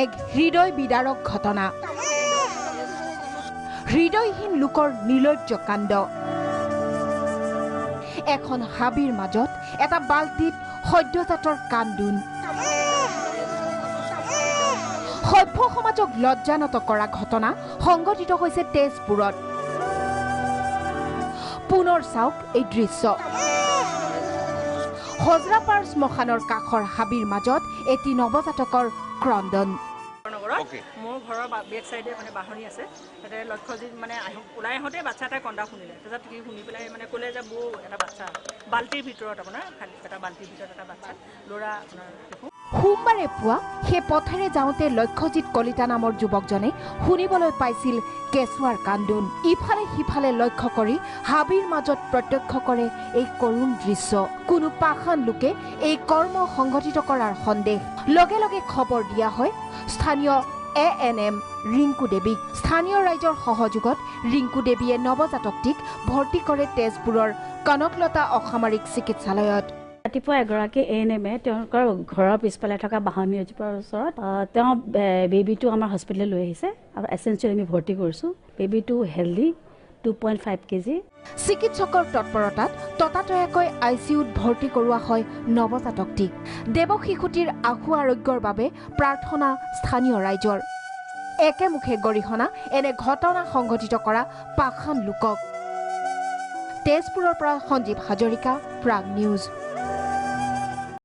এক হৃদয় বিদাৰক ঘটনা হৃদয়হীন লোকৰ নিৰ্লজ্জ কাণ্ড এখন হাবিৰ মাজত এটা বাল্টিত সদ্যজাতৰ কান্দোন সভ্য সমাজক লজ্জানত কৰা ঘটনা সংঘটিত হৈছে তেজপুৰত পুনৰ চাওক এই দৃশ্য হজৰাপাৰ শ্মশানৰ কাষৰ হাবিৰ মাজত এটি নৱজাতকৰ ক্ৰন্দন মোৰ ঘৰৰ বেক চাইডে মানে বাহনী আছে তাতে লক্ষ্যজিত মানে ওলাই আহোঁতে বাচ্চা এটা কন্দা শুনিলে তাৰপিছত সি শুনি পেলাই মানে ক'লে যে বৌ এটা বাচ্চা বাল্টিৰ ভিতৰত আপোনাৰ খালি এটা বাল্টিৰ ভিতৰত এটা বাচ্চা ল'ৰা আপোনাৰ সোমবাৰে পুৱা সেই পথেৰে যাওঁতে লক্ষ্যজিত কলিতা নামৰ যুৱকজনে শুনিবলৈ পাইছিল কেঁচুৱাৰ কান্দোন ইফালে সিফালে লক্ষ্য কৰি হাবিৰ মাজত প্ৰত্যক্ষ কৰে এই কৰুণ দৃশ্য কোনো পাষাণ লোকে এই কৰ্ম সংঘটিত কৰাৰ সন্দেহ লগে লগে খবৰ দিয়া হয় স্থানীয় ANM ৰিংকু দেৱীক স্থানীয় ৰাইজৰ সহযোগত ৰিংকু দেৱীয়ে নৱজাতকটিক ভৰ্তি কৰে তেজপুৰৰ কনকলতা অসামৰিক চিকিৎসালয়ত ৰাতিপুৱা এগৰাকী ANMে তেওঁলোকৰ ঘৰৰ পিছফালে থকা বাহনী এজোপাৰ ওচৰত তেওঁ বেবীটো আমাৰ হস্পিটেললৈ লৈ আহিছে আৰু এছেঞ্চিয়েলি আমি ভৰ্তি কৰিছোঁ বেবীটো হেল্ডি 2.5 কেজি চিকিৎসকৰ তৎপৰতাত ততাতয়াকৈ ICUত ভৰ্তি কৰোৱা হয় নৱজাতকটিক দেৱ শিশুটিৰ আশু আৰোগ্যৰ বাবে প্ৰাৰ্থনা স্থানীয় ৰাইজৰ একেমুখে গৰিহণা এনে ঘটনা সংঘটিত কৰা পাষাণ লোকক তেজপুৰৰ পৰা সঞ্জীৱ হাজৰিকা প্ৰাগ নিউজ